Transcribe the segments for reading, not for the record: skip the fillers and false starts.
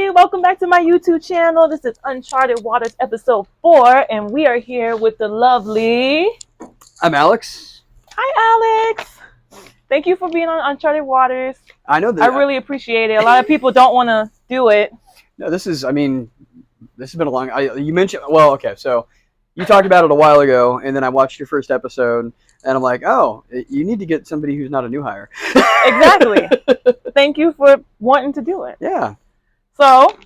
everybody, welcome back to my YouTube channel. This is Uncharted Waters episode 4, and we are here with the lovely... I'm Alex. Hi, Alex. Thank you for being on Uncharted Waters. I know that. I really appreciate it. A lot of people don't want to do it. No, this has been a long... you mentioned... Well, okay, so you talked about it a while ago, and then I watched your first episode, and I'm like, oh, you need to get somebody who's not a new hire. Exactly. Thank you for wanting to do it. Yeah. So, let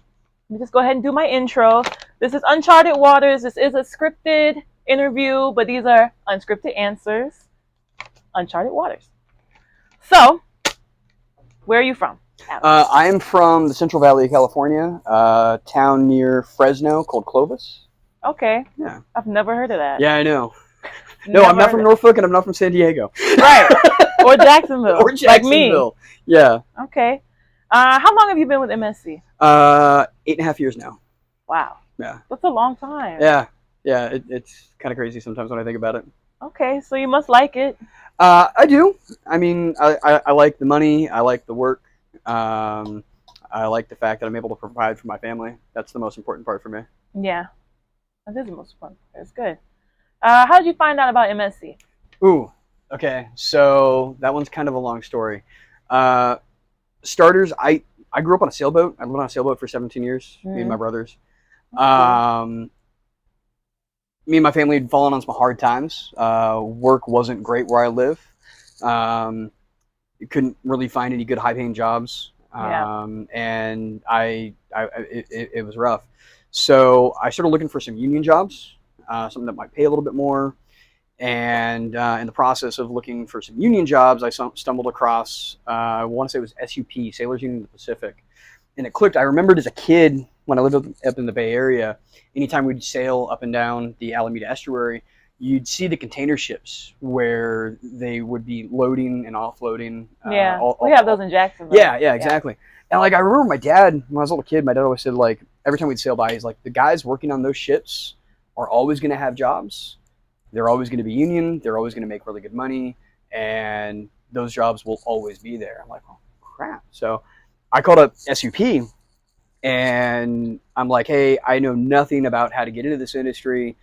me just go ahead and do my intro. This is Uncharted Waters. This is a scripted interview, but these are unscripted answers. Uncharted Waters. So, where are you from, Alex? I am from the Central Valley of California, a town near Fresno called Clovis. Okay. Yeah. I've never heard of that. Yeah, I know. No, I'm not from Norfolk, and I'm not from San Diego. Right. Or Jacksonville. Or Jacksonville. Like me. Yeah. Okay. How long have you been with MSC? 8.5 years now. Wow. Yeah. That's a long time. Yeah. Yeah. It's kind of crazy sometimes when I think about it. Okay, so you must like it. I do. I mean, I like the money. I like the work. I like the fact that I'm able to provide for my family. That's the most important part for me. Yeah. That is the most important. It's good. How did you find out about MSC? Ooh. Okay. So that one's kind of a long story. Starters, I grew up on a sailboat. I lived on a sailboat for 17 years, me and my brothers. Me and my family had fallen on some hard times. Work wasn't great where I live. You couldn't really find any good high-paying jobs. And it was rough. So I started looking for some union jobs, something that might pay a little bit more. And in the process of looking for some union jobs, I stumbled across, I want to say it was SUP, Sailors Union of the Pacific. And it clicked. I remembered as a kid when I lived up in the Bay Area, anytime we'd sail up and down the Alameda Estuary, you'd see the container ships where they would be loading and offloading. Yeah, we have those in Jacksonville. Yeah, exactly. And like I remember my dad, when I was a little kid, my dad always said, like, every time we'd sail by, he's like, the guys working on those ships are always going to have jobs. They're always going to be union. They're always going to make really good money. And those jobs will always be there. I'm like, oh, crap. So I called up SUP and I'm like, hey, I know nothing about how to get into this industry,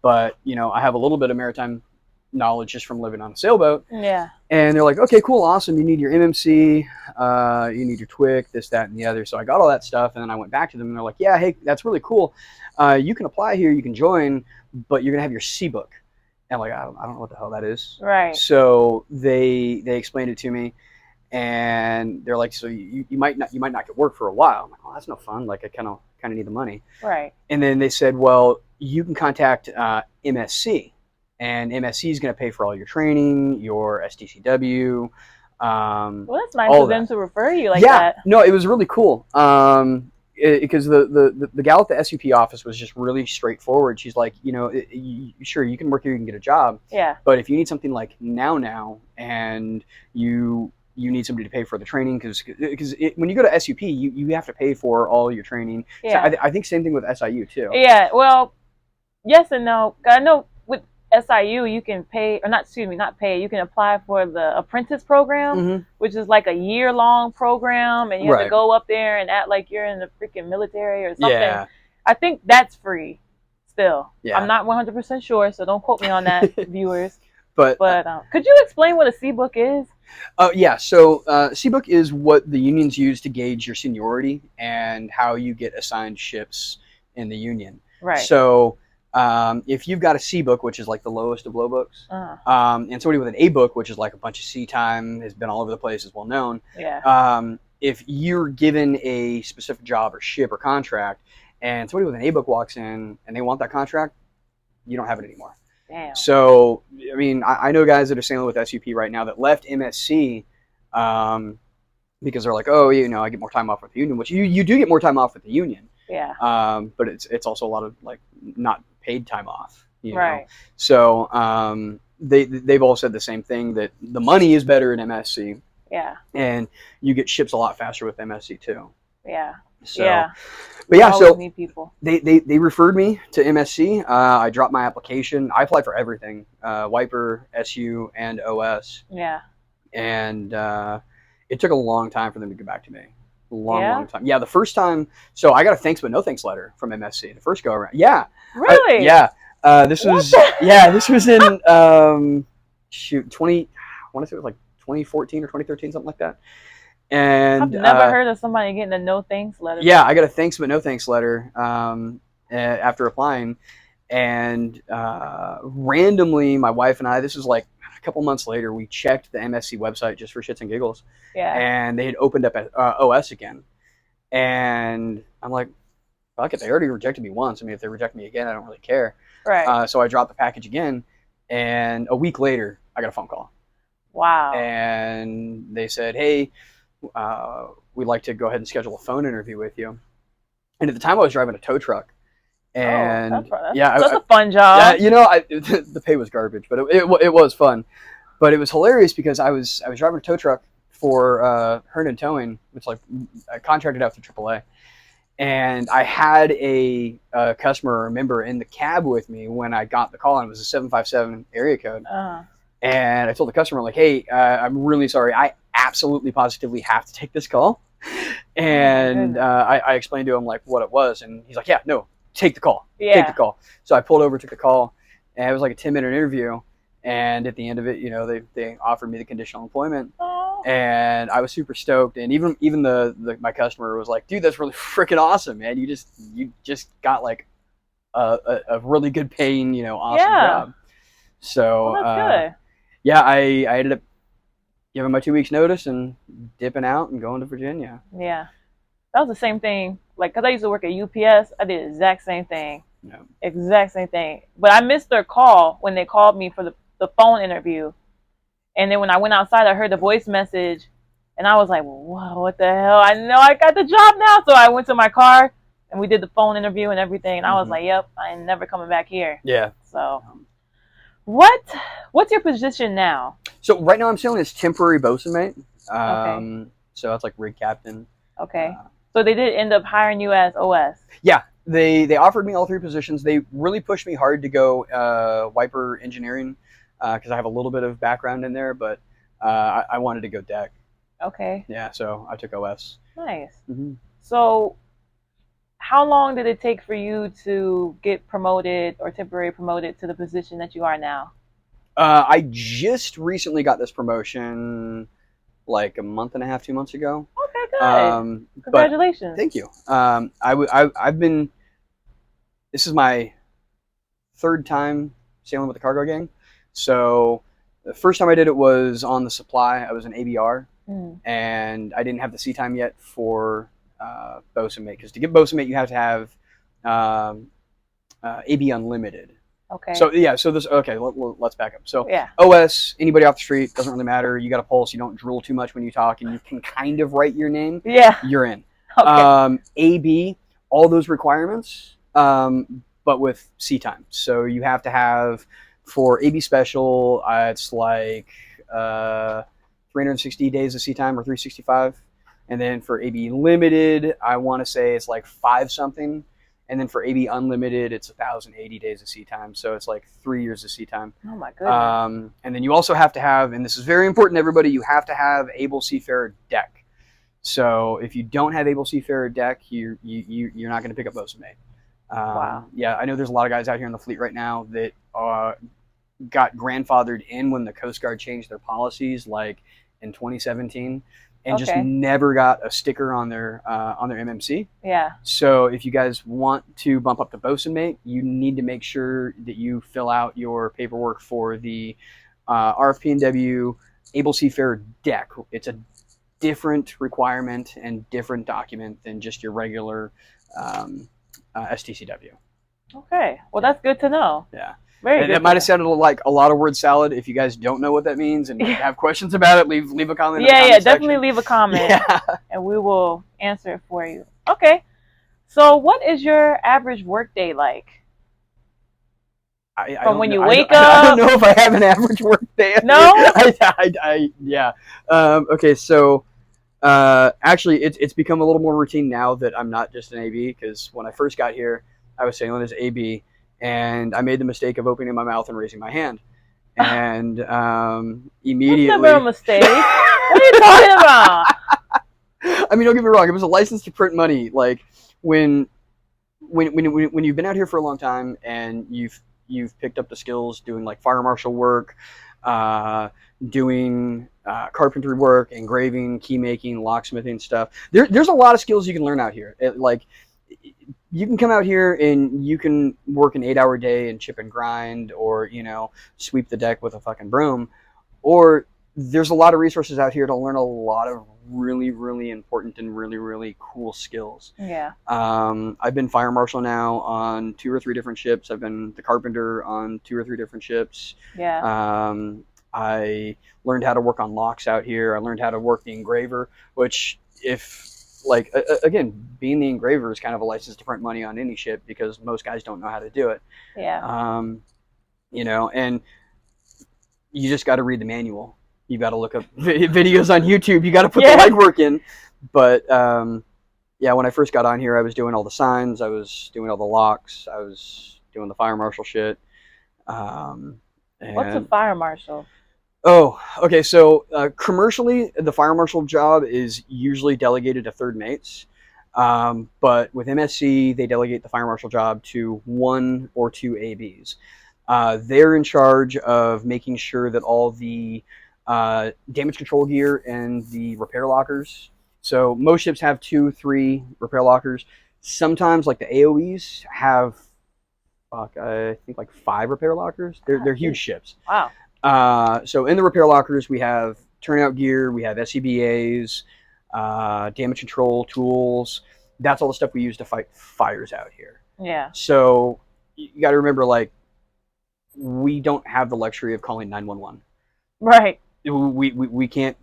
but, you know, I have a little bit of maritime knowledge just from living on a sailboat. Yeah. And they're like, okay, cool, awesome. You need your MMC, you need your TWIC, this, that, and the other. So I got all that stuff, and then I went back to them, and they're like, yeah, hey, that's really cool. You can apply here, you can join, but you're going to have your C book. And I'm like, I don't know what the hell that is. Right. So they explained it to me, and they're like, so you might not get work for a while. I'm like, oh, that's no fun. Like, I kind of need the money. Right. And then they said, well, you can contact MSC, and MSC is going to pay for all your training, your STCW. Well, that's nice of them to refer you like that. Yeah, no, it was really cool. Because the gal at the SUP office was just really straightforward. She's like, you know, sure, you can work here, you can get a job. Yeah. But if you need something like now, and you need somebody to pay for the training, because when you go to SUP, you have to pay for all your training. Yeah. So I think same thing with SIU too. Yeah. Well, yes and no. I know with SIU you can pay, or not pay. You can apply for the apprentice program, which is like a year-long program, and you have to go up there and act like you're in the freaking military or something. Yeah. I think that's free still. Yeah. I'm not 100% sure, so don't quote me on that, viewers. But could you explain what a C-book is? Yeah, so C-book is what the unions use to gauge your seniority and how you get assigned ships in the union. Right. So if you've got a C book, which is like the lowest of low books, and somebody with an A book, which is like a bunch of sea time, has been all over the place, is well known. Yeah. If you're given a specific job or ship or contract, and somebody with an A book walks in and they want that contract, you don't have it anymore. Damn. So, I mean, I know guys that are sailing with SUP right now that left MSC because they're like, oh, you know, I get more time off with the union, which you do get more time off with the union. Yeah. But it's also a lot of like not paid time off. You know? Right. So they've all said the same thing, that the money is better in MSC. Yeah. And you get ships a lot faster with MSC too. Yeah. So, yeah. But yeah, so need people. They referred me to MSC. I dropped my application. I applied for everything, Wiper, SU, and OS. Yeah. And it took a long time for them to get back to me. long time. Yeah, the first time. So I got a thanks but no thanks letter from MSC the first go around. Yeah. Really? Yeah. This was in 20. I want to say it was like 2014 or 2013, something like that. And I've never heard of somebody getting a no thanks letter. Yeah, I got a thanks but no thanks letter after applying, and randomly, my wife and I. This was like a couple months later. We checked the MSC website just for shits and giggles. Yeah. And they had opened up OS again, and I'm like, fuck it, they already rejected me once. I mean, if they reject me again, I don't really care. Right. So I dropped the package again, and a week later, I got a phone call. Wow. And they said, hey, we'd like to go ahead and schedule a phone interview with you. And at the time, I was driving a tow truck. And that's a fun job. Yeah, the pay was garbage, but it was fun. But it was hilarious because I was driving a tow truck for Herndon Towing, which I contracted out through AAA. And I had a customer or member in the cab with me when I got the call, and it was a 757 area code. And I told the customer, like, hey, I'm really sorry. I absolutely positively have to take this call. And I explained to him, like, what it was. And he's like, yeah, no, take the call. Yeah. Take the call. So I pulled over, took the call. And it was like a 10-minute interview. And at the end of it, they offered me the conditional employment. And I was super stoked. And even my customer was like, dude, that's really freaking awesome, man. You just got like a really good paying, awesome job. So that's good. Yeah, I ended up giving my 2 weeks notice and dipping out and going to Virginia. Yeah, that was the same thing. Like, cause I used to work at UPS, I did the exact same thing. Yeah. Exact same thing. But I missed their call when they called me for the phone interview. And then when I went outside, I heard the voice message, and I was like, whoa, what the hell? I know I got the job now. So I went to my car, and we did the phone interview and everything. And I was like, yep, I ain't never coming back here. Yeah. So what's your position now? So right now I'm sailing as temporary bosun mate. So that's like rig captain. Okay. So they did end up hiring you as OS. Yeah. They offered me all 3 positions. They really pushed me hard to go wiper engineering because I have a little bit of background in there, but I wanted to go deck. Okay. Yeah, so I took OS. Nice. Mm-hmm. So how long did it take for you to get promoted or temporarily promoted to the position that you are now? I just recently got this promotion like a month and a half, 2 months ago. Okay, good. Congratulations. Thank you. This is my 3rd time sailing with the cargo gang. So the first time I did it was on the supply. I was an ABR, and I didn't have the sea time yet for bosun mate, because to get bosun mate you have to have AB unlimited. Okay. So yeah, let's back up. So OS, anybody off the street, doesn't really matter. You got a pulse, you don't drool too much when you talk, and you can kind of write your name. Yeah. You're in. Okay. AB, all those requirements, but with sea time. So you have to have, for AB special, it's like 360 days of sea time or 365. And then for AB limited, I want to say it's like 5 something. And then for AB unlimited, it's 1,080 days of sea time. So it's like 3 years of sea time. Oh my goodness. And then you also have to have, and this is very important, everybody, you have to have able seafarer deck. So if you don't have able seafarer deck, you're not going to pick up bosun mate. Wow. Yeah, I know there's a lot of guys out here in the fleet right now that got grandfathered in when the Coast Guard changed their policies, like in 2017. And just never got a sticker on their MMC. Yeah. So if you guys want to bump up to bosun mate, you need to make sure that you fill out your paperwork for the RFP&W able seafarer deck. It's a different requirement and different document than just your regular STCW. Okay. Well, that's good to know. Yeah. Very good. That might have sounded like a lot of word salad. If you guys don't know what that means and have questions about it, leave a comment. Yeah, definitely leave a comment, and we will answer it for you. Okay. So, what is your average workday like? From when you wake up? I don't know if I have an average workday. No. Yeah. Okay. So, actually, it's become a little more routine now that I'm not just an AB. Because when I first got here, I was sailing as AB. And I made the mistake of opening my mouth and raising my hand. And immediately... That's never a mistake. What are you talking about? I mean, don't get me wrong. It was a license to print money. Like when you've been out here for a long time and you've picked up the skills doing like fire marshal work, doing carpentry work, engraving, key making, locksmithing stuff. There's a lot of skills you can learn out here. Like you can come out here and you can work an 8-hour day and chip and grind, or sweep the deck with a fucking broom, or there's a lot of resources out here to learn a lot of really, really important and really, really cool skills. Yeah. I've been fire marshal now on 2 or 3 different ships. I've been the carpenter on 2 or 3 different ships. Yeah. I learned how to work on locks out here. I learned how to work the engraver, which again, being the engraver is kind of a license to print money on any ship because most guys don't know how to do it. Yeah. And you just got to read the manual. You got to look up videos on YouTube. You got to put the legwork in. But when I first got on here, I was doing all the signs. I was doing all the locks. I was doing the fire marshal shit. What's a fire marshal? Oh, okay. So commercially, the fire marshal job is usually delegated to third mates. But with MSC, they delegate the fire marshal job to 1 or 2 ABs. They're in charge of making sure that all the damage control gear and the repair lockers. So most ships have 2, 3 repair lockers. Sometimes, like the AOEs, have I think like 5 repair lockers. They're huge ships. Wow. So in the repair lockers, we have turnout gear, we have SCBAs, damage control tools. That's all the stuff we use to fight fires out here. Yeah. So you got to remember, like, we don't have the luxury of calling 911. Right. We can't,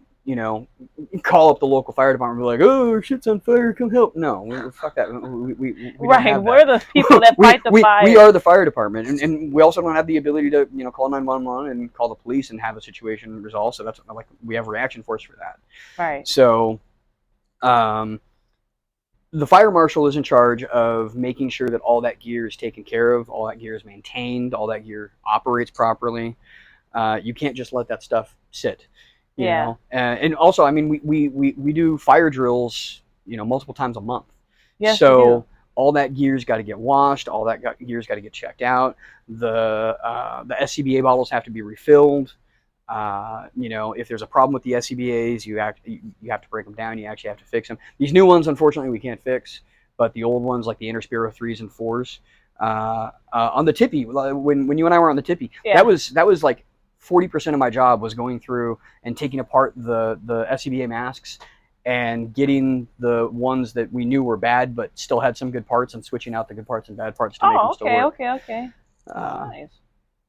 call up the local fire department and be like, oh, shit's on fire, come help. No, fuck that. We right. We're the people that fight the fire. We are the fire department. And we also don't have the ability to, call 911 and call the police and have a situation resolved. So that's like, we have a reaction force for that. Right. So, the fire marshal is in charge of making sure that all that gear is taken care of, all that gear is maintained, all that gear operates properly. You can't just let that stuff sit. You know? And also, I mean, we do fire drills, multiple times a month. Yes, so all that gear's got to get washed. All that gear's got to get checked out. The SCBA bottles have to be refilled. If there's a problem with the SCBAs, you have to break them down. You actually have to fix them. These new ones, unfortunately, we can't fix, but the old ones, like the Interspiro 3s and 4s, on the tippy, when you and I were on the tippy, that was like 40% of my job was going through and taking apart the SCBA masks and getting the ones that we knew were bad but still had some good parts and switching out the good parts and bad parts to make them still work. Okay. Nice.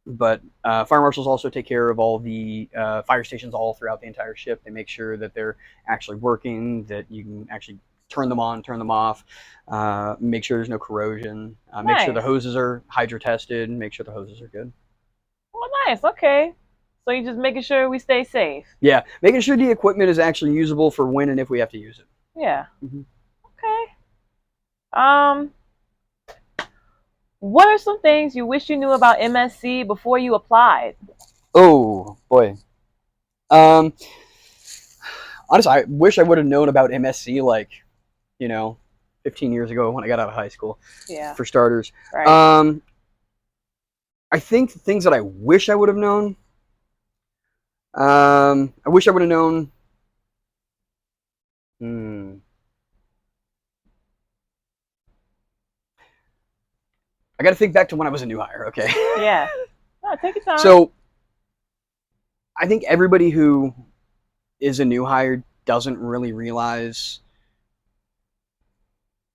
But fire marshals also take care of all the fire stations all throughout the entire ship. They make sure that they're actually working, that you can actually turn them on, turn them off, make sure there's no corrosion, make sure the hoses are hydro tested, make sure the hoses are good. Well, nice. Okay. So you're just making sure we stay safe. Yeah, making sure the equipment is actually usable for when and if we have to use it. Yeah. Mm-hmm. Okay. What are some things you wish you knew about MSC before you applied? Oh, boy. Honestly, I wish I would have known about MSC, 15 years ago when I got out of high school. Yeah. For starters. Right. I think the things that I wish I would have known, I wish I would have known, I got to think back to when I was a new hire, okay? Yeah. No, take your time. So, I think everybody who is a new hire doesn't really realize,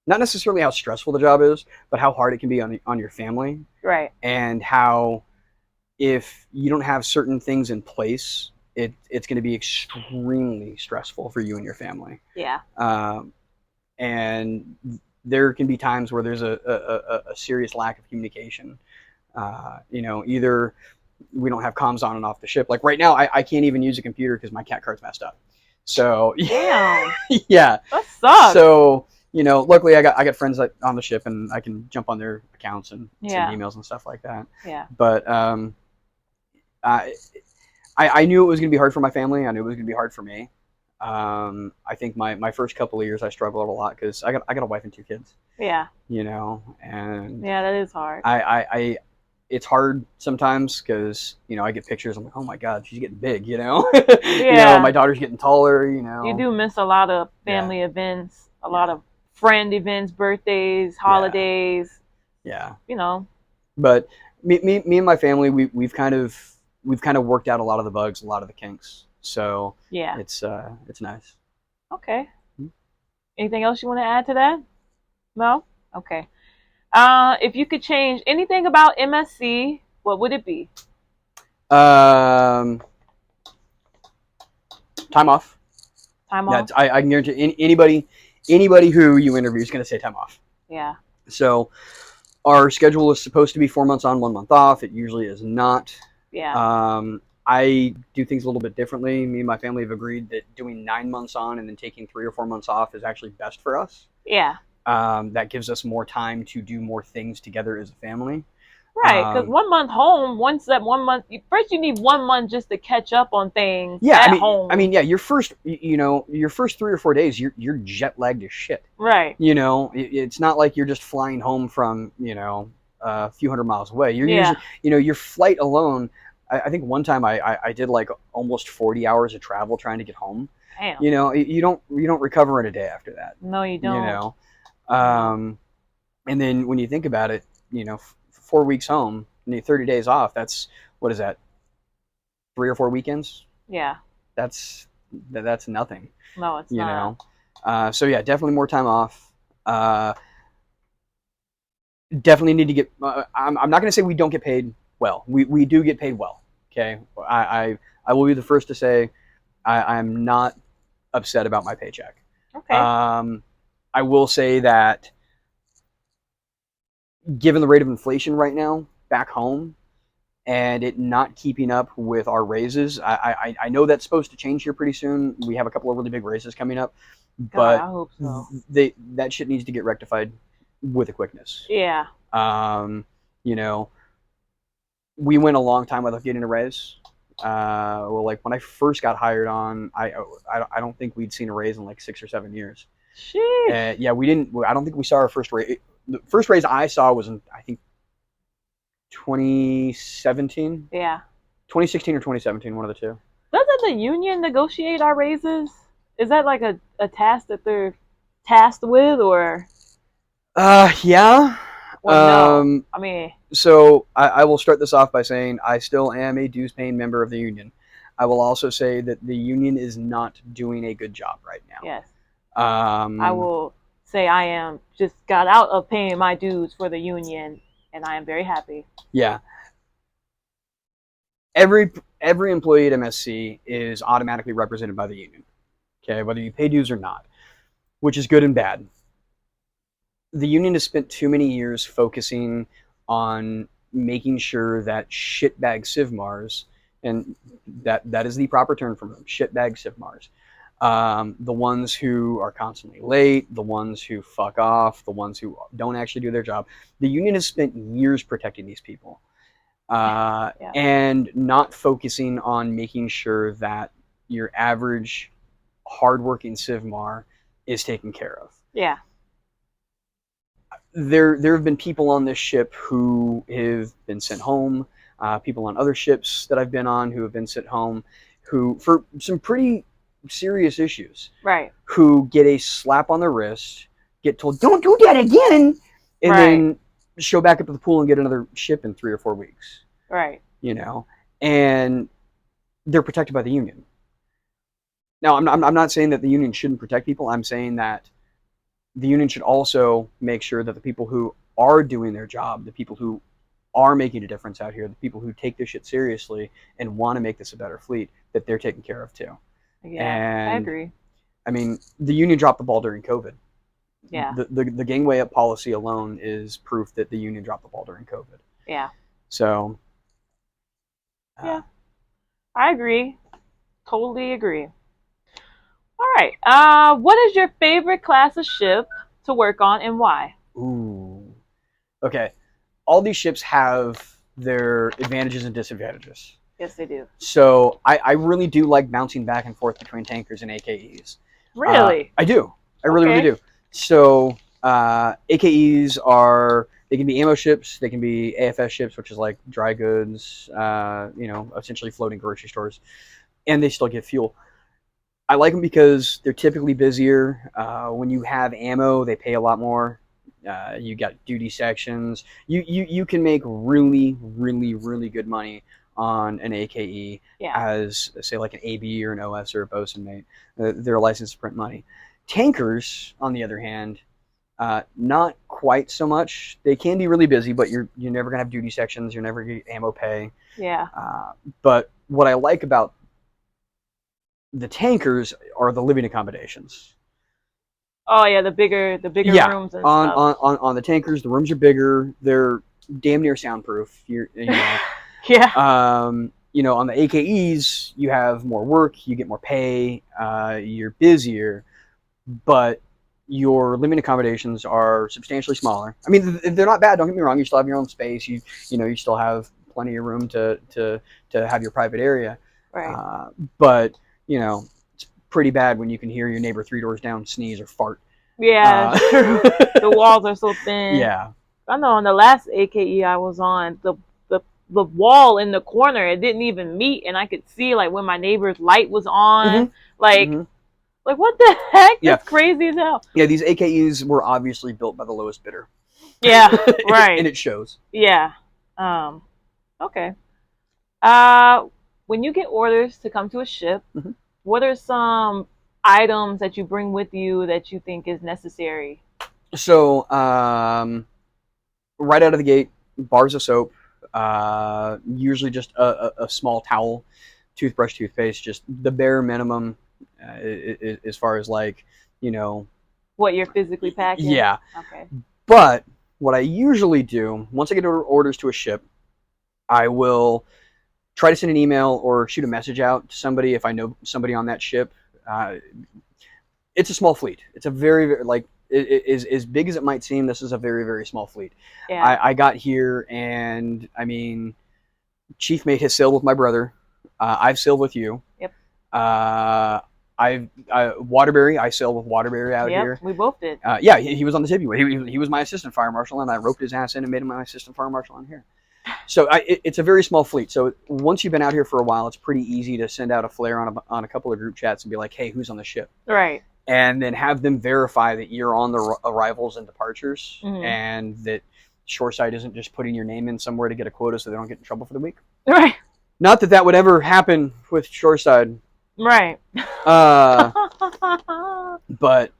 not necessarily how stressful the job is, but how hard it can be on your family. Right. And how if you don't have certain things in place, it's going to be extremely stressful for you and your family. Yeah. And there can be times where there's a serious lack of communication. Either we don't have comms on and off the ship. Like right now, I can't even use a computer because my cat card's messed up. So damn. Yeah. That sucks. So luckily I got friends on the ship and I can jump on their accounts and send emails and stuff like that. Yeah. But I knew it was going to be hard for my family. I knew it was going to be hard for me. I think my first couple of years I struggled a lot because I got a wife and two kids. Yeah. And Yeah, that is hard. I it's hard sometimes because I get pictures. I'm like, oh my god, she's getting big. Yeah. My daughter's getting taller. You do miss a lot of Yeah. family events, a Yeah. lot of friend events, birthdays, Yeah. holidays. Yeah. You know. But me and my family, we've kind of worked out a lot of the bugs, a lot of the kinks. So Yeah. it's nice. Okay. Anything else you want to add to that? No? Okay. If you could change anything about MSC, what would it be? Um, Time off. Time Yeah, off? I can guarantee anybody who you interview is going to say time off. Yeah. So our schedule is supposed to be 4 months on, 1 month off. It usually is not. Yeah. I do things a little bit differently. Me and my family have agreed that doing 9 months on and then taking 3 or 4 months off is actually best for us. Yeah. That gives us more time to do more things together as a family. Right, because 1 month home, once that 1 month, first you need 1 month just to catch up on things Yeah, at home. yeah, your first 3 or 4 days, you're jet lagged as shit. Right. It's not like you're just flying home from a few hundred miles away. You're Yeah. usually your flight alone. I think one time I did like almost 40 hours of travel trying to get home. Damn. You don't recover in a day after that. No, you don't. And then when you think about it, 4 weeks home, 30 days off. That's what is that? 3 or 4 weekends. Yeah. That's nothing. No, it's not. So yeah, definitely more time off. Definitely need to get. I'm not going to say we don't get paid well. We do get paid well. Okay, I will be the first to say I'm not upset about my paycheck. Okay. I will say that given the rate of inflation right now back home and it not keeping up with our raises, I know that's supposed to change here pretty soon. We have a couple of really big raises coming up, but God, I hope so. that shit needs to get rectified with a quickness. Yeah. We went a long time without getting a raise. Like when I first got hired on, I don't think we'd seen a raise in like 6 or 7 years. Sheesh. Yeah, we didn't. I don't think we saw our first raise. The first raise I saw was in, I think, 2017. Yeah. 2016 or 2017, one of the two. Doesn't the union negotiate our raises? Is that like a task that they're tasked with, or? Yeah. Well, no. I mean. So I will start this off by saying I still am a dues-paying member of the union. I will also say that the union is not doing a good job right now. Yes. I will say I am just got out of paying my dues for the union, and I am very happy. Yeah. Every employee at MSC is automatically represented by the union. Okay, whether you pay dues or not, which is good and bad. The union has spent too many years focusing on making sure that shitbag civmars, and that is the proper term for them, shitbag civmars, the ones who are constantly late, the ones who fuck off, the ones who don't actually do their job. The union has spent years protecting these people, and not focusing on making sure that your average hardworking civmar is taken care of. Yeah. There have been people on this ship who have been sent home, people on other ships that I've been on who have been sent home, who, for some pretty serious issues, right, who get a slap on the wrist, get told, don't do that again, and then show back up to the pool and get another ship in 3 or 4 weeks. Right. And they're protected by the union. Now, I'm not saying that the union shouldn't protect people. I'm saying that the union should also make sure that the people who are doing their job, the people who are making a difference out here, the people who take this shit seriously and want to make this a better fleet, that they're taken care of too. Yeah, and I agree. I mean, the union dropped the ball during COVID. Yeah. The gangway up policy alone is proof that the union dropped the ball during COVID. Yeah. So. Yeah, I agree. Totally agree. All right. What is your favorite class of ship to work on and why? Ooh. Okay. All these ships have their advantages and disadvantages. Yes, they do. So I really do like bouncing back and forth between tankers and AKEs. Really? I do. I really, really Okay. do. So AKEs are, they can be ammo ships, they can be AFS ships, which is like dry goods, essentially floating grocery stores, and they still get fuel. I like them because they're typically busier. When you have ammo, they pay a lot more. You got duty sections. You can make really, really, really good money on an AKE as, say, like an AB or an OS or a bosun mate. They're licensed to print money. Tankers, on the other hand, not quite so much. They can be really busy, but you're never gonna have duty sections. You're never gonna get ammo pay. Yeah. But what I like about the tankers are the living accommodations. Oh yeah, the bigger rooms and stuff. On the tankers, the rooms are bigger. They're damn near soundproof. Yeah. On the AKEs, you have more work, you get more pay, you're busier, but your living accommodations are substantially smaller. I mean, they're not bad. Don't get me wrong. You still have your own space. You still have plenty of room to have your private area. Right. But it's pretty bad when you can hear your neighbor 3 doors down sneeze or fart. Yeah, it's true. The walls are so thin. Yeah. I know on the last AKE I was on, the wall in the corner, it didn't even meet, and I could see like when my neighbor's light was on, like what the heck? That's crazy as hell. Yeah, these AKEs were obviously built by the lowest bidder. Yeah, right. And it shows. Yeah. Okay. When you get orders to come to a ship, what are some items that you bring with you that you think is necessary? So, right out of the gate, bars of soap, usually just a small towel, toothbrush, toothpaste, just the bare minimum as far as like, what you're physically packing? Yeah. Okay. But what I usually do, once I get orders to a ship, I will try to send an email or shoot a message out to somebody if I know somebody on that ship. It's a small fleet. It's a very, very, like, as big as it might seem, this is a very, very small fleet. Yeah. I got here, and I mean, Chief Mate has sailed with my brother. I've sailed with you. Yep. Waterbury, I sailed with Waterbury out here. We both did. Yeah, he was on the Tibby. He was my assistant fire marshal, and I roped his ass in and made him my assistant fire marshal on here. So it's a very small fleet. So once you've been out here for a while, it's pretty easy to send out a flare on a couple of group chats and be like, hey, who's on the ship? Right. And then have them verify that you're on the arrivals and departures, and that Shoreside isn't just putting your name in somewhere to get a quota so they don't get in trouble for the week. Right. Not that that would ever happen with Shoreside. Right. But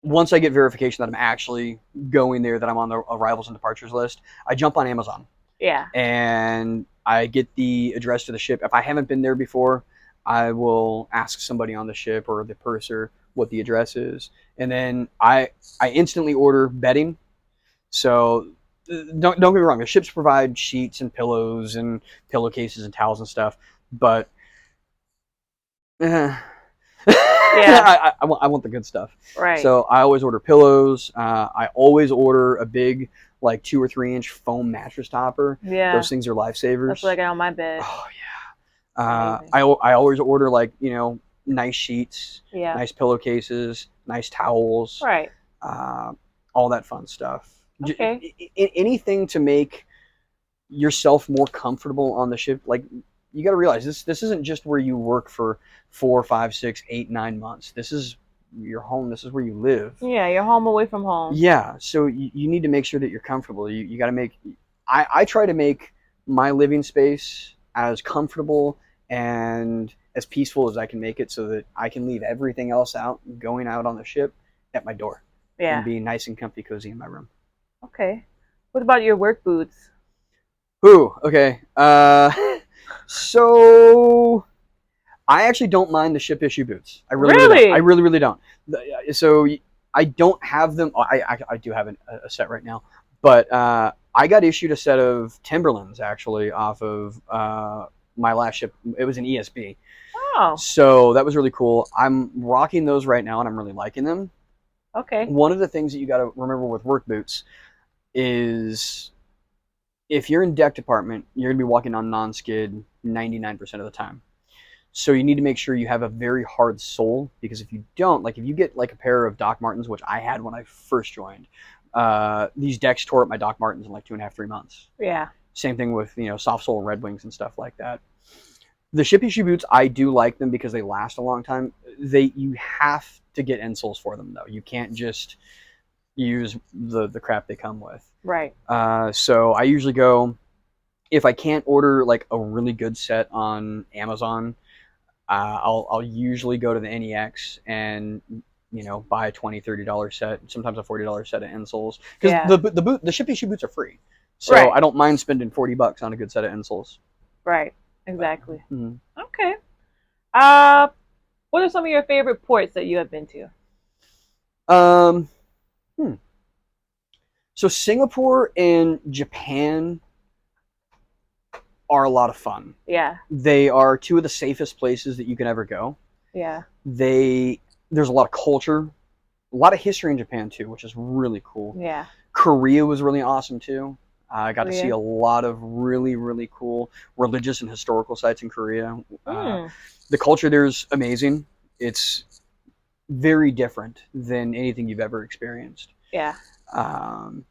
once I get verification that I'm actually going there, that I'm on the arrivals and departures list, I jump on Amazon. Yeah. And I get the address to the ship. If I haven't been there before, I will ask somebody on the ship or the purser what the address is. And then I instantly order bedding. So don't get me wrong, the ships provide sheets and pillows and pillowcases and towels and stuff, but yeah. I want the good stuff. Right. So I always order pillows. I always order a big, like 2 or 3 inch foam mattress topper. Yeah. Those things are lifesavers. That's what I got on my bed. Oh yeah. I always order, like, nice sheets, nice pillowcases, nice towels. Right. All that fun stuff. Okay. Anything to make yourself more comfortable on the ship. Like, you got to realize this isn't just where you work for 4, 5, 6, 8, 9 months. This is your home. This is where you live. Yeah, you're home away from home. Yeah, so you need to make sure that you're comfortable. You got to make. I try to make my living space as comfortable and as peaceful as I can make it, so that I can leave everything else out, going out on the ship, at my door. Yeah. And be nice and comfy, cozy in my room. Okay. What about your work boots? Ooh, okay. So I actually don't mind the ship issue boots. I really don't. I really don't. So I don't have them. I do have a set right now, but I got issued a set of Timberlands actually off of my last ship. It was an ESB. Oh. So that was really cool. I'm rocking those right now, and I'm really liking them. Okay. One of the things that you got to remember with work boots is if you're in deck department, you're going to be walking on non-skid 99% of the time. So you need to make sure you have a very hard sole, because if you don't, like if you get like a pair of Doc Martens, which I had when I first joined, these decks tore up my Doc Martens in like 2.5, 3 months. Yeah. Same thing with, soft sole Red Wings and stuff like that. The ship issue boots, I do like them because they last a long time. You have to get insoles for them though. You can't just use the crap they come with. Right. So I usually go, if I can't order like a really good set on Amazon, I'll usually go to the NEX and buy a $20, $30 set, sometimes a $40 set of insoles, because the ship issue boots are free, so I don't mind spending $40 on a good set of insoles. Right. Exactly. Mm-hmm. Okay. What are some of your favorite ports that you have been to? So Singapore and Japan are a lot of fun. Yeah. They are two of the safest places that you can ever go. Yeah. There's a lot of culture, a lot of history in Japan too, which is really cool. Yeah. Korea was really awesome too. I got to see a lot of really, really cool religious and historical sites in Korea. The culture there is amazing. It's very different than anything you've ever experienced. Yeah. Don't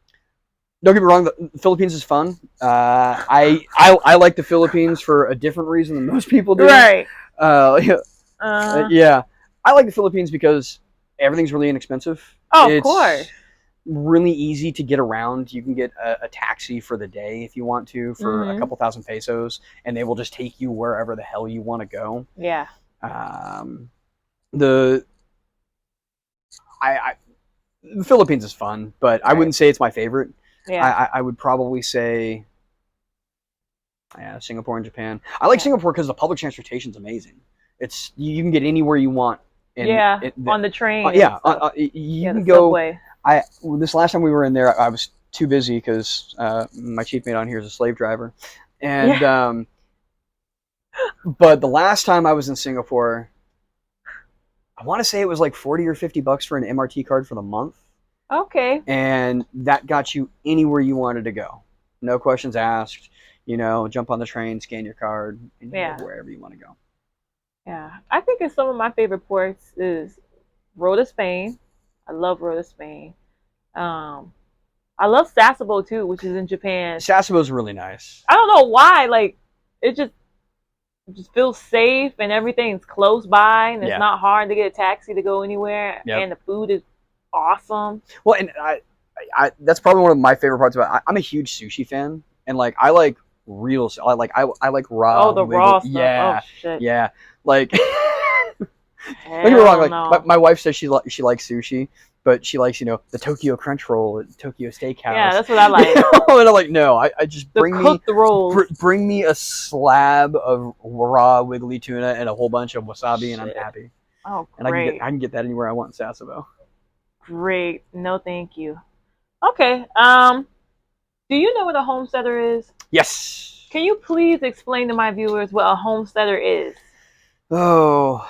get me wrong, the Philippines is fun. I like the Philippines for a different reason than most people do. Right. Yeah. I like the Philippines because everything's really inexpensive. Oh, of course. Really easy to get around. You can get a taxi for the day if you want to for a couple thousand pesos, and they will just take you wherever the hell you want to go. Yeah. The Philippines is fun, but I wouldn't say it's my favorite. Yeah. I would probably say Singapore and Japan. I like Singapore because the public transportation is amazing. You can get anywhere you want. On the train. You can go. Subway. This last time we were in there, I was too busy because my chief mate on here is a slave driver, and but the last time I was in Singapore, I want to say it was like $40 or $50 for an MRT card for the month. Okay. And that got you anywhere you wanted to go, no questions asked. Jump on the train, scan your card, and go wherever you want to go. Yeah, I think some of my favorite ports is Rota, Spain. I love Rota, Spain. I love Sasebo too, which is in Japan. Sasebo's really nice. I don't know why, like it just feels safe and everything's close by, and it's not hard to get a taxi to go anywhere, and the food is awesome. Well, and I that's probably one of my favorite parts about it. I'm a huge sushi fan, and like I like real. I like raw. Oh, the raw stuff. Yeah, oh, shit. Yeah. Like, don't get me wrong. Like, my wife says she likes sushi, but she likes the Tokyo Crunch Roll at Tokyo Steakhouse. Yeah, that's what I like. And I'm like, no, I just bring me a slab of raw wiggly tuna and a whole bunch of wasabi, and I'm happy. Oh, great. And I can get that anywhere I want in Sasebo. Great. No, thank you. Okay. Do you know what a homesteader is? Yes. Can you please explain to my viewers what a homesteader is? Oh,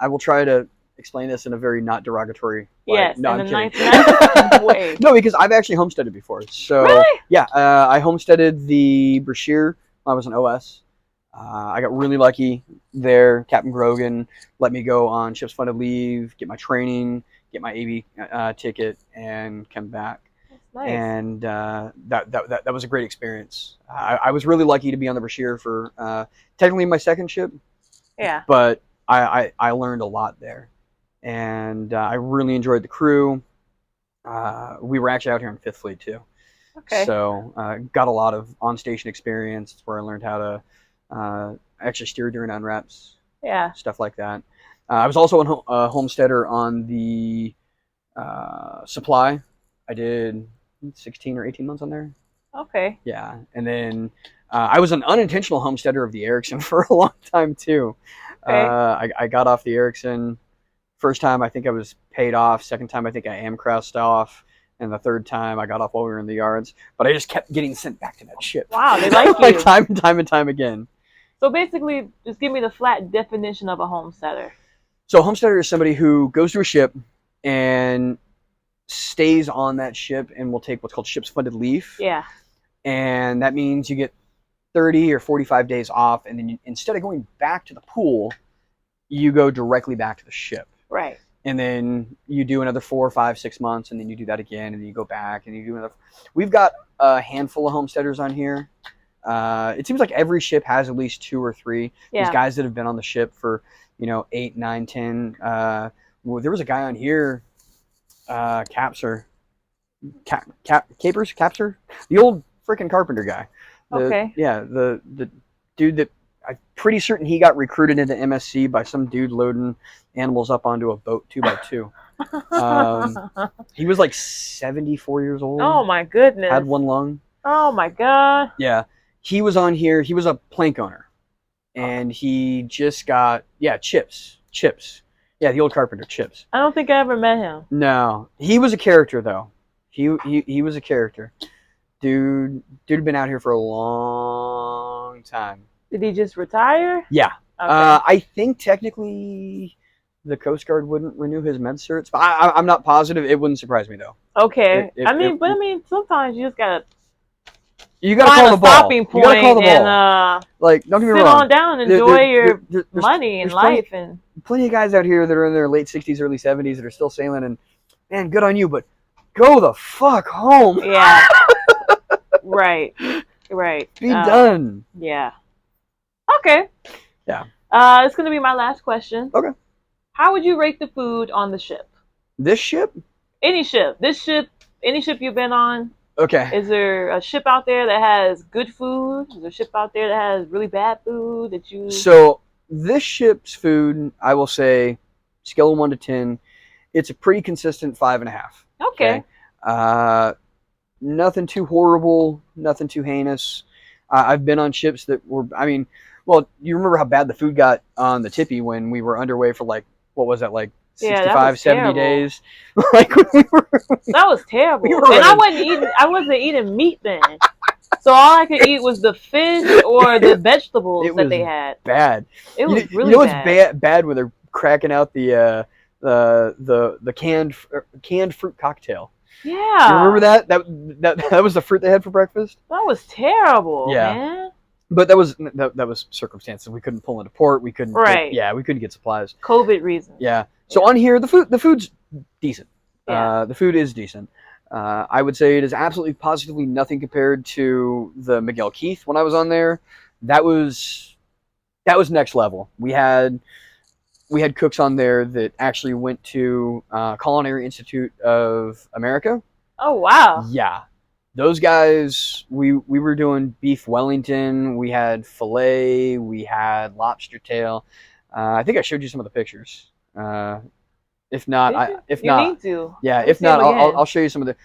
I will try to explain this in a very not derogatory way. Yes, no, in I'm a kidding. nice way. No, because I've actually homesteaded before. So really? Yeah, I homesteaded the Brashear when I was an OS. I got really lucky there. Captain Grogan let me go on ship's funded leave, get my training, get my AB ticket, and come back. Nice. And that was a great experience. I was really lucky to be on the Brashear for technically my second ship. Yeah. But I learned a lot there, and I really enjoyed the crew. We were actually out here in Fifth Fleet too. Okay. So got a lot of on-station experience. It's where I learned how to actually steer during unwraps. Yeah. Stuff like that. I was also a homesteader on the Supply. I did 16 or 18 months on there. Okay. Yeah, and then I was an unintentional homesteader of the Ericsson for a long time too. Okay. I got off the Ericsson. First time I think I was paid off. Second time I think I amcrossed off. And the third time I got off while we were in the yards. But I just kept getting sent back to that ship. Wow, they like you. Like time and time again. So basically, just give me the flat definition of a homesteader. So a homesteader is somebody who goes to a ship and stays on that ship and will take what's called ship's funded leave. Yeah. and that means you get 30 or 45 days off, and then instead of going back to the pool, you go directly back to the ship. Right. And then you do another 4, 5, 6 months, and then you do that again, and then you go back, and you do another. We've got a handful of homesteaders on here. It seems like every ship has at least 2 or 3. These guys that have been on the ship for, 8, 9, 10. Well, there was a guy on here, Capser, the old freaking carpenter guy. The dude that I'm pretty certain he got recruited into MSC by some dude loading animals up onto a boat 2x2. He was like 74 years old. Oh my goodness. Had one lung. Oh my god. Yeah. He was on here. He was a plank owner. And he just got, Chips. Yeah, the old carpenter, Chips. I don't think I ever met him. No. He was a character, though. He was a character. Dude had been out here for a long time. Did he just retire? Yeah. Okay. I think technically the Coast Guard wouldn't renew his med certs, but I'm not positive. It wouldn't surprise me, though. Okay. Sometimes you just gotta call the ball. Stopping point. You gotta call the ball. And don't get me wrong. Sit on down and enjoy your money and life. Plenty of guys out here that are in their late 60s, early 70s that are still sailing, and man, good on you, but go the fuck home. Yeah. Right. Be done. Yeah. Okay. Yeah. It's gonna be my last question. Okay. How would you rate the food on the ship? This ship? Any ship. This ship. Any ship you've been on. Okay. Is there a ship out there that has good food? Is there a ship out there that has really bad food that you? So this ship's food, I will say, scale of 1 to 10, it's a pretty consistent 5.5. Okay. Nothing too horrible, nothing too heinous. I've been on ships that were, you remember how bad the food got on the Tippy when we were underway for what was that, 65, 70 days? That was terrible. And I wasn't eating meat then. So all I could eat was the fish or the vegetables that they had. Bad. It was really bad. It's bad when they're cracking out the canned fruit cocktail. Yeah. You remember that? That was the fruit they had for breakfast? That was terrible, man. But that was circumstances. We couldn't pull into port. We couldn't. Right. We couldn't get supplies. COVID reasons. Yeah. So on here, the food's decent. Yeah. The food is decent. I would say it is absolutely positively nothing compared to the Miguel Keith when I was on there. That was next level. We had cooks on there that actually went to Culinary Institute of America. Oh wow! Yeah, those guys. We were doing beef Wellington. We had filet. We had lobster tail. I think I showed you some of the pictures. If not, need to. Yeah, if not, I'll show you some of the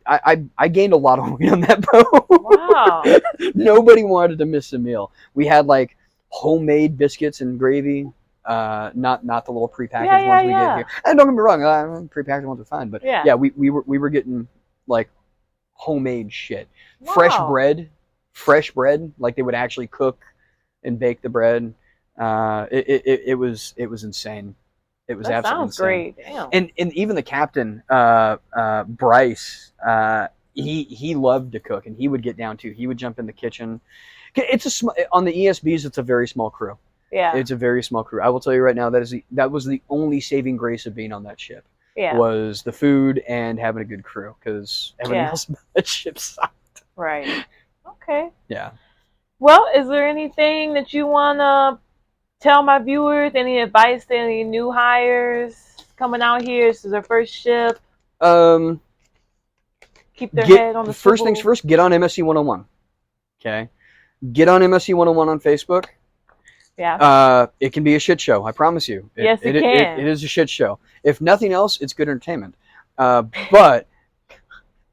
I gained a lot of weight on that boat. Wow! Nobody wanted to miss a meal. We had homemade biscuits and gravy. Not the little prepackaged ones we get here. And don't get me wrong, prepackaged ones are fine, but we were getting homemade shit. Wow. Fresh bread, like they would actually cook and bake the bread. It was insane. It was absolutely sounds great. Damn. And even the captain, Bryce, he loved to cook, and he would get down too. He would jump in the kitchen. On the ESBs, it's a very small crew. Yeah. It's a very small crew. I will tell you right now, that was the only saving grace of being on that ship. Yeah. Was the food and having a good crew, because everything else about that ship sucked. Right. Okay. Yeah. Well, is there anything that you want to tell my viewers? Any advice to any new hires coming out here? This is their first ship. Keep their head on the first swivel. things first, get on MSC 101. Okay? Get on MSC 101 on Facebook. Yeah. It can be a shit show, I promise you. Yes, it can. It is a shit show. If nothing else, it's good entertainment. But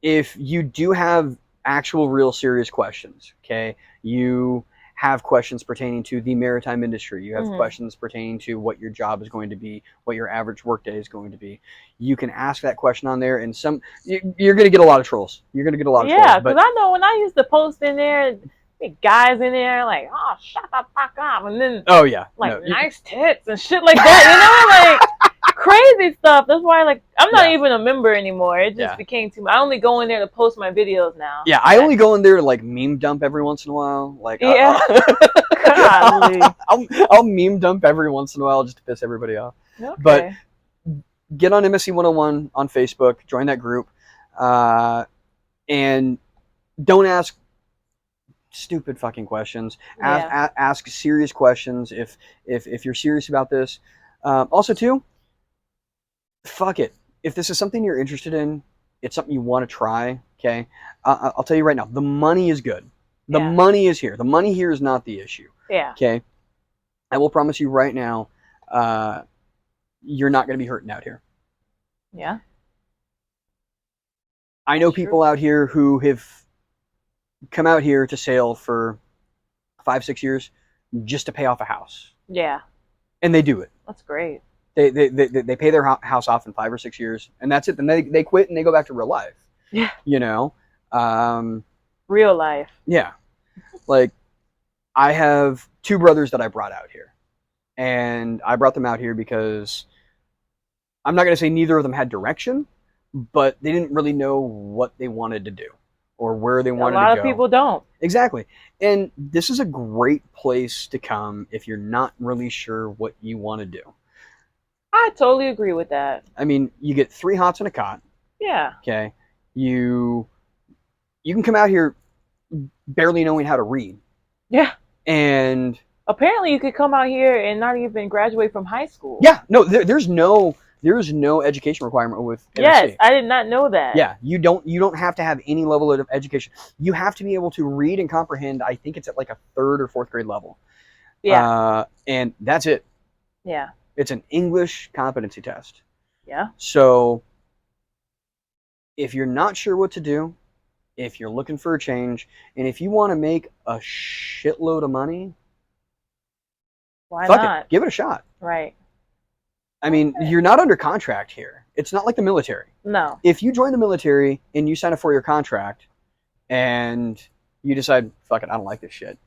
if you do have actual, real, serious questions, okay, you have questions pertaining to the maritime industry, you have questions pertaining to what your job is going to be, what your average workday is going to be, you can ask that question on there, and you're going to get a lot of trolls. You're going to get a lot of trolls. Yeah, because I know when I used to post in there, guys in there oh, shut the fuck up, and then nice tits and shit like that, crazy stuff. That's why, like, I'm not even a member anymore. It just became too much. I only go in there to post my videos now. Yeah, I only go in there to like meme dump every once in a while. Like, I'll meme dump every once in a while just to piss everybody off. Okay. But get on MSC 101 on Facebook, join that group, and don't ask stupid fucking questions. Ask serious questions if you're serious about this. Also, too, fuck it. If this is something you're interested in, it's something you want to try. Okay, I'll tell you right now, the money is good. The money is here. The money here is not the issue. Yeah. Okay. I will promise you right now, you're not going to be hurting out here. Yeah. I know people out here who have come out here to sail for 5-6 years just to pay off a house. Yeah. And they do it. That's great. They pay their house off in 5 or 6 years, and that's it. Then they quit and they go back to real life. Yeah. You know? Real life. Yeah. Like, I have 2 brothers that I brought out here. And I brought them out here because I'm not going to say neither of them had direction, but they didn't really know what they wanted to do or where they wanted to go. A lot of people don't. Exactly. And this is a great place to come if you're not really sure what you want to do. I totally agree with that. I mean, you get 3 hots and a cot. Yeah. Okay. You can come out here barely knowing how to read. Yeah. And apparently you could come out here and not even graduate from high school. Yeah. No, there's no education requirement with MSC. Yes, I did not know that. Yeah, you don't have to have any level of education. You have to be able to read and comprehend. I think it's at like a 3rd or 4th grade level. Yeah. And that's it. Yeah. It's an English competency test. Yeah. So if you're not sure what to do, if you're looking for a change, and if you want to make a shitload of money, why not? Give it a shot. Right. I mean, you're not under contract here. It's not like the military. No. If you join the military and you sign a 4-year contract and you decide, fuck it, I don't like this shit,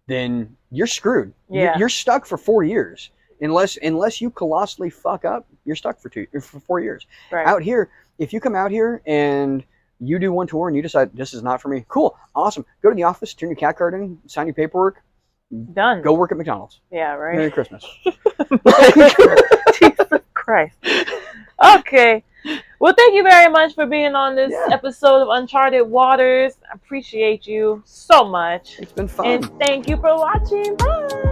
then you're screwed. Yeah. You're stuck for 4 years. Unless you colossally fuck up, you're stuck for 4 years. Right. Out here, if you come out here and you do one tour and you decide this is not for me, cool, awesome. Go to the office, turn your cat card in, sign your paperwork. Done. Go work at McDonald's. Yeah, right. Merry Christmas. Jesus Christ. Okay. Well, thank you very much for being on this episode of Uncharted Waters. I appreciate you so much. It's been fun. And thank you for watching. Bye.